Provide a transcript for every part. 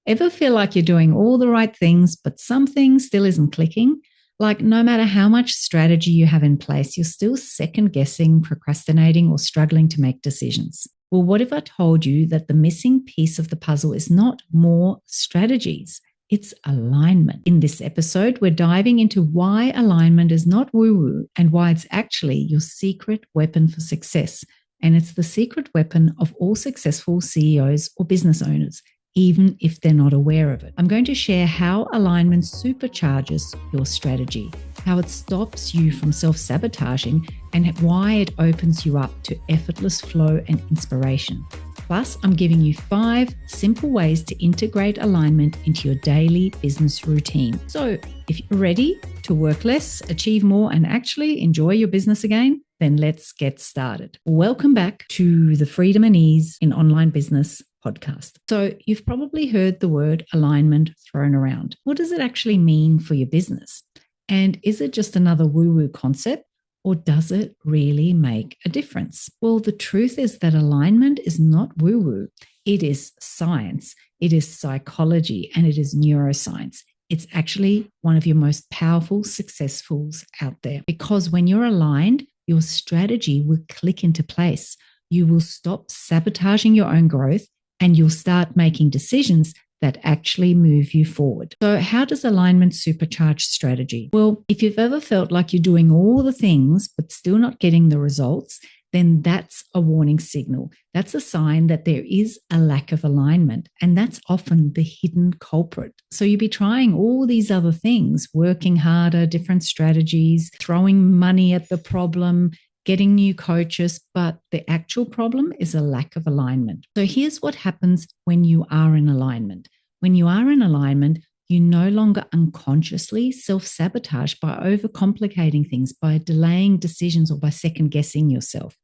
Ever feel like you're doing all the right things, but something still isn't clicking? Like no matter how much strategy you have in place, you're still second guessing, procrastinating, or struggling to make decisions. Well, what if I told you that the missing piece of the puzzle is not more strategies? It's alignment. In this episode, we're diving into why alignment is not woo-woo and why it's actually your secret weapon for success. And it's the secret weapon of all successful CEOs or business owners, even if they're not aware of it. I'm going to share how alignment supercharges your strategy, how it stops you from self-sabotaging, and why it opens you up to effortless flow and inspiration. Plus, I'm giving you 5 simple ways to integrate alignment into your daily business routine. So if you're ready to work less, achieve more, and actually enjoy your business again, then let's get started. Welcome back to the Freedom and Ease in Online Business podcast. So you've probably heard the word alignment thrown around. What does it actually mean for your business? And is it just another woo-woo concept? Or does it really make a difference? Well, the truth is that alignment is not woo-woo. It is science, it is psychology, and it is neuroscience. It's actually one of your most powerful successfuls out there. Because when you're aligned, your strategy will click into place. You will stop sabotaging your own growth and you'll start making decisions that actually move you forward. So how does alignment supercharge strategy? Well, if you've ever felt like you're doing all the things but still not getting the results, then that's a warning signal. That's a sign that there is a lack of alignment, and that's often the hidden culprit. So you'll be trying all these other things, working harder, different strategies, throwing money at the problem, getting new coaches, but the actual problem is a lack of alignment. So here's what happens when you are in alignment. When you are in alignment, you no longer unconsciously self-sabotage by overcomplicating things, by delaying decisions, or by second-guessing yourself.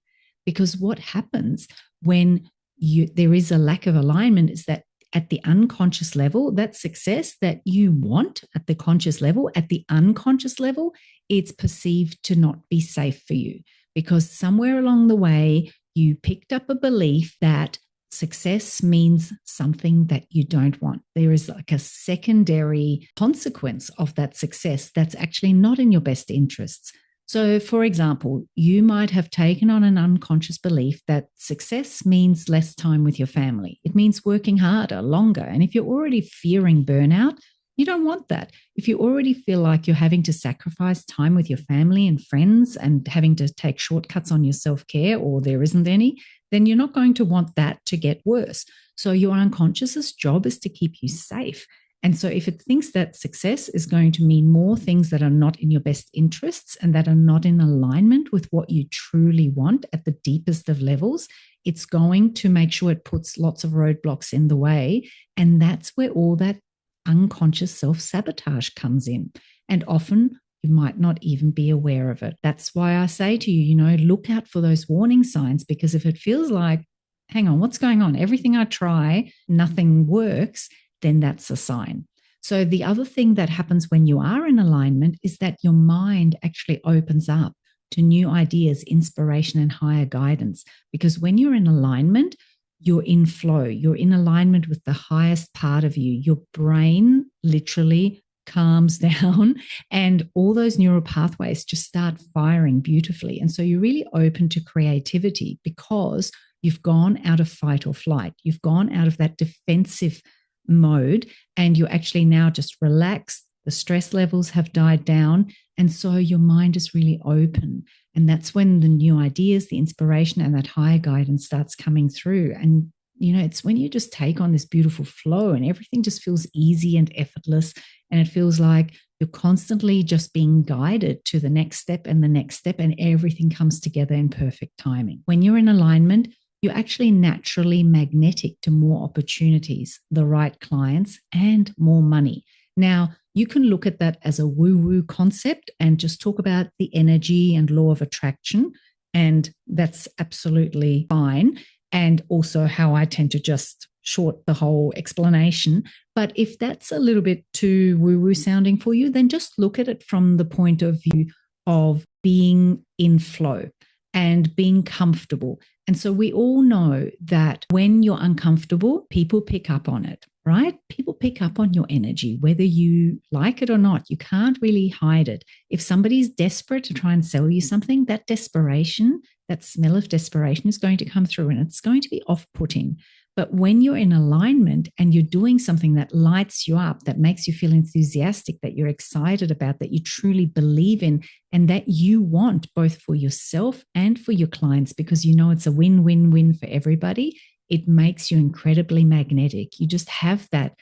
Because what happens when there is a lack of alignment is that at the unconscious level, that success that you want at the conscious level, at the unconscious level, it's perceived to not be safe for you. Because somewhere along the way, you picked up a belief that success means something that you don't want. There is like a secondary consequence of that success that's actually not in your best interests. So, for example, you might have taken on an unconscious belief that success means less time with your family. It means working harder, longer. And if you're already fearing burnout, you don't want that. If you already feel like you're having to sacrifice time with your family and friends and having to take shortcuts on your self-care, or there isn't any, then you're not going to want that to get worse. So your unconscious's job is to keep you safe. And so if it thinks that success is going to mean more things that are not in your best interests and that are not in alignment with what you truly want at the deepest of levels, it's going to make sure it puts lots of roadblocks in the way. And that's where all that unconscious self-sabotage comes in. And often you might not even be aware of it. That's why I say to you, look out for those warning signs, because if it feels like, hang on, what's going on? Everything I try, nothing works, then that's a sign. So the other thing that happens when you are in alignment is that your mind actually opens up to new ideas, inspiration, and higher guidance. Because when you're in alignment, you're in flow, you're in alignment with the highest part of you. Your brain literally calms down and all those neural pathways just start firing beautifully. And so you're really open to creativity because you've gone out of fight or flight. You've gone out of that defensive mode and you're actually now just relaxed. The stress levels have died down. And so your mind is really open. And that's when the new ideas, the inspiration, and that higher guidance starts coming through. And, it's when you just take on this beautiful flow and everything just feels easy and effortless. And it feels like you're constantly just being guided to the next step and the next step, and everything comes together in perfect timing. When you're in alignment, you're actually naturally magnetic to more opportunities, the right clients, and more money. Now, you can look at that as a woo-woo concept and just talk about the energy and law of attraction, and that's absolutely fine. And also how I tend to just short the whole explanation. But if that's a little bit too woo-woo sounding for you, then just look at it from the point of view of being in flow and being comfortable. And so we all know that when you're uncomfortable, people pick up on it, right? People pick up on your energy, whether you like it or not. You can't really hide it. If somebody's desperate to try and sell you something, that desperation, that smell of desperation is going to come through and it's going to be off-putting. But when you're in alignment and you're doing something that lights you up, that makes you feel enthusiastic, that you're excited about, that you truly believe in, and that you want both for yourself and for your clients, because you know it's a win-win-win for everybody, it makes you incredibly magnetic. You just have that,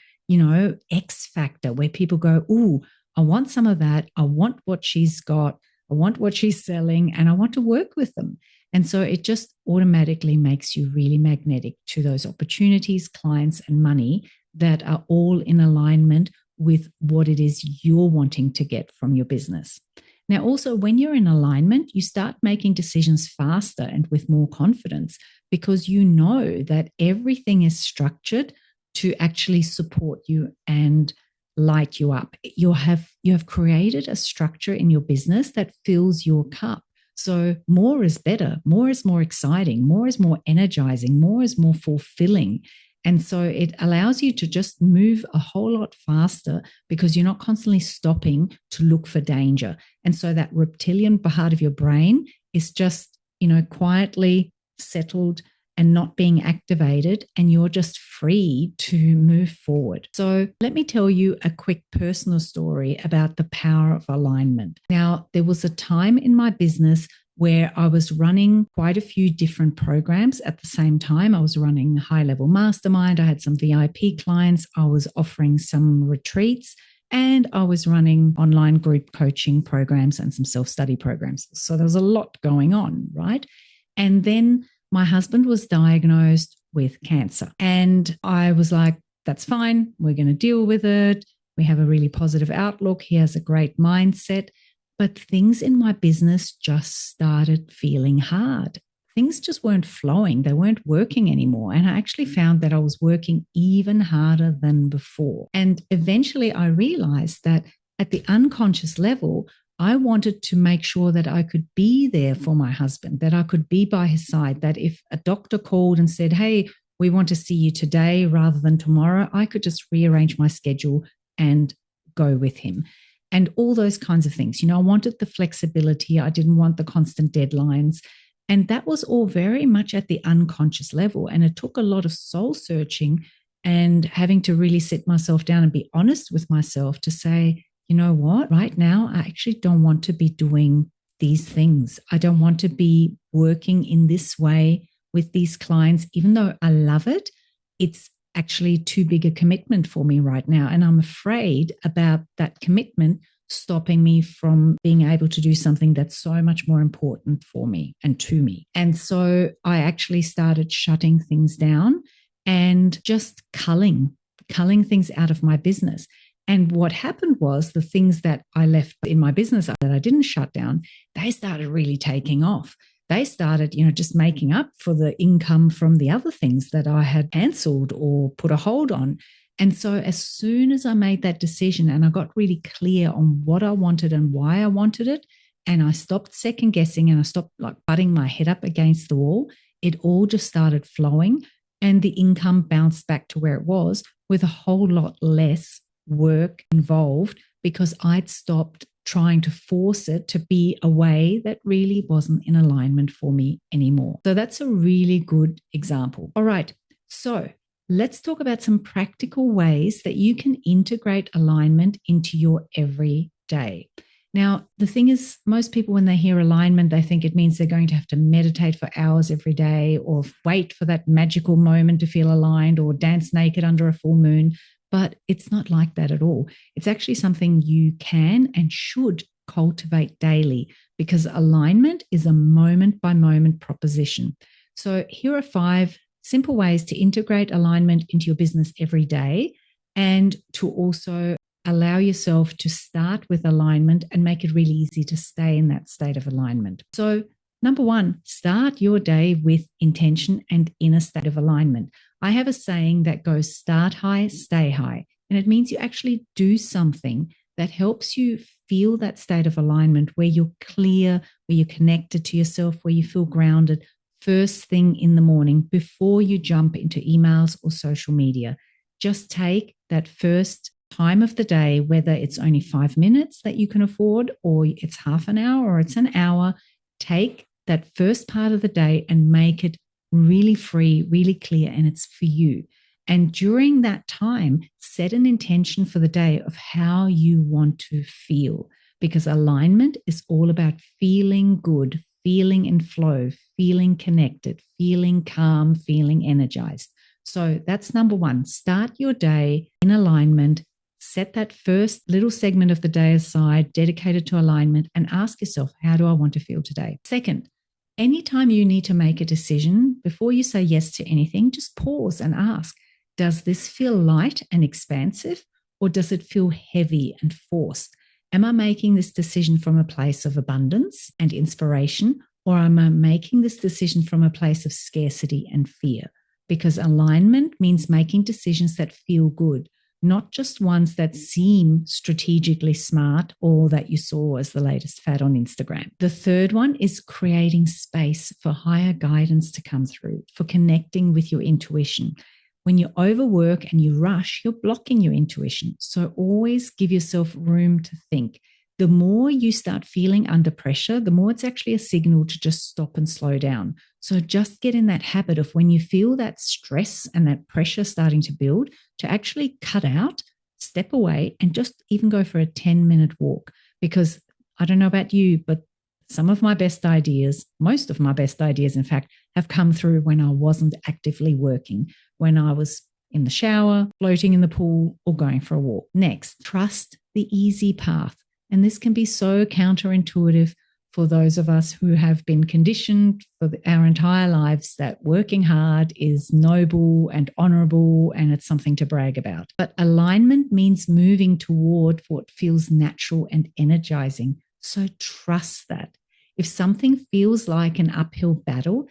X factor where people go, ooh, I want some of that. I want what she's got. I want what she's selling, and I want to work with them. And so it just automatically makes you really magnetic to those opportunities, clients, and money that are all in alignment with what it is you're wanting to get from your business. Now, also, when you're in alignment, you start making decisions faster and with more confidence because you know that everything is structured to actually support you and light you up. You have created a structure in your business that fills your cup. So more is better, more is more exciting, more is more energizing, more is more fulfilling. And so it allows you to just move a whole lot faster because you're not constantly stopping to look for danger. And so that reptilian part of your brain is just, quietly settled and not being activated, and you're just free to move forward. So let me tell you a quick personal story about the power of alignment. Now, there was a time in my business where I was running quite a few different programs at the same time. I was running high-level mastermind. I had some VIP clients. I was offering some retreats, and I was running online group coaching programs and some self-study programs. So there was a lot going on, right? And then my husband was diagnosed with cancer. And I was like, that's fine. We're going to deal with it. We have a really positive outlook. He has a great mindset. But things in my business just started feeling hard. Things just weren't flowing. They weren't working anymore. And I actually found that I was working even harder than before. And eventually I realized that at the unconscious level, I wanted to make sure that I could be there for my husband, that I could be by his side, that if a doctor called and said, hey, we want to see you today rather than tomorrow, I could just rearrange my schedule and go with him. And all those kinds of things. I wanted the flexibility. I didn't want the constant deadlines. And that was all very much at the unconscious level. And it took a lot of soul searching and having to really sit myself down and be honest with myself to say, you know what, right now, I actually don't want to be doing these things. I don't want to be working in this way with these clients, even though I love it. It's actually too big a commitment for me right now. And I'm afraid about that commitment stopping me from being able to do something that's so much more important for me and to me. And so I actually started shutting things down and just culling things out of my business. And what happened was the things that I left in my business that I didn't shut down, they started really taking off. They started, just making up for the income from the other things that I had canceled or put a hold on. And so as soon as I made that decision and I got really clear on what I wanted and why I wanted it, and I stopped second guessing and I stopped butting my head up against the wall, it all just started flowing and the income bounced back to where it was with a whole lot less work involved because I'd stopped trying to force it to be a way that really wasn't in alignment for me anymore. So that's a really good example. All right. So let's talk about some practical ways that you can integrate alignment into your everyday. Now, the thing is, most people, when they hear alignment, they think it means they're going to have to meditate for hours every day or wait for that magical moment to feel aligned or dance naked under a full moon. But it's not like that at all. It's actually something you can and should cultivate daily because alignment is a moment-by-moment proposition. So here are 5 simple ways to integrate alignment into your business every day and to also allow yourself to start with alignment and make it really easy to stay in that state of alignment. So number 1, start your day with intention and in a state of alignment. I have a saying that goes start high, stay high. And it means you actually do something that helps you feel that state of alignment where you're clear, where you're connected to yourself, where you feel grounded first thing in the morning before you jump into emails or social media. Just take that first time of the day, whether it's only 5 minutes that you can afford, or it's half an hour, or it's an hour, take that first part of the day and make it really free, really clear, and it's for you. And during that time, set an intention for the day of how you want to feel, because alignment is all about feeling good, feeling in flow, feeling connected, feeling calm, feeling energized. So that's number one. Start your day in alignment. Set that first little segment of the day aside, dedicated to alignment, and ask yourself, how do I want to feel today? Second, anytime you need to make a decision, before you say yes to anything, just pause and ask, does this feel light and expansive, or does it feel heavy and forced? Am I making this decision from a place of abundance and inspiration, or am I making this decision from a place of scarcity and fear? Because alignment means making decisions that feel good, not just ones that seem strategically smart or that you saw as the latest fad on Instagram. The third one is creating space for higher guidance to come through, for connecting with your intuition. When you overwork and you rush, you're blocking your intuition. So always give yourself room to think. The more you start feeling under pressure, the more it's actually a signal to just stop and slow down. So just get in that habit of, when you feel that stress and that pressure starting to build, to actually cut out, step away, and just even go for a 10-minute walk. Because I don't know about you, but some of my best ideas, most of my best ideas, in fact, have come through when I wasn't actively working, when I was in the shower, floating in the pool, or going for a walk. Next, trust the easy path. And this can be so counterintuitive for those of us who have been conditioned for our entire lives that working hard is noble and honorable and it's something to brag about. But alignment means moving toward what feels natural and energizing. So trust that. If something feels like an uphill battle,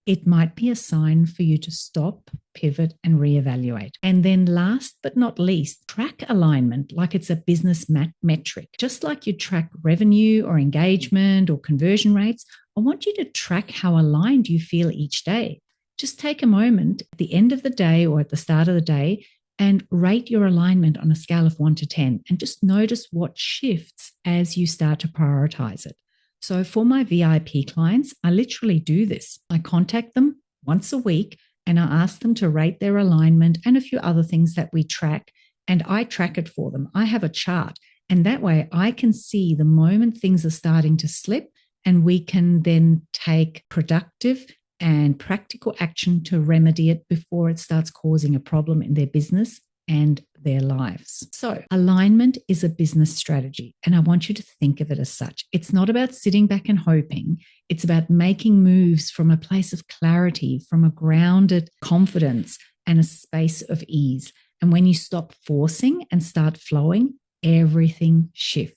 it might be a sign for you to stop, pivot, and reevaluate. And then last but not least, track alignment like it's a business metric. Just like you track revenue or engagement or conversion rates, I want you to track how aligned you feel each day. Just take a moment at the end of the day or at the start of the day and rate your alignment on a scale of 1 to 10, and just notice what shifts as you start to prioritize it. So for my VIP clients, I literally do this. I contact them once a week and I ask them to rate their alignment and a few other things that we track, and I track it for them. I have a chart, and that way I can see the moment things are starting to slip, and we can then take productive and practical action to remedy it before it starts causing a problem in their business and their lives. So alignment is a business strategy, and I want you to think of it as such. It's not about sitting back and hoping. It's about making moves from a place of clarity, from a grounded confidence and a space of ease. And when you stop forcing and start flowing, everything shifts.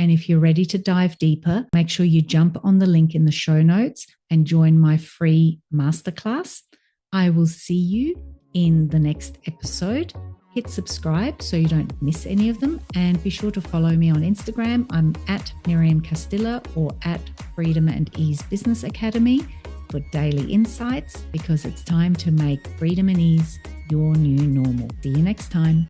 And if you're ready to dive deeper, make sure you jump on the link in the show notes and join my free masterclass. I will see you in the next episode. Hit subscribe so you don't miss any of them. And be sure to follow me on Instagram. I'm at Miriam Castilla or at Freedom and Ease Business Academy for daily insights, because it's time to make freedom and ease your new normal. See you next time.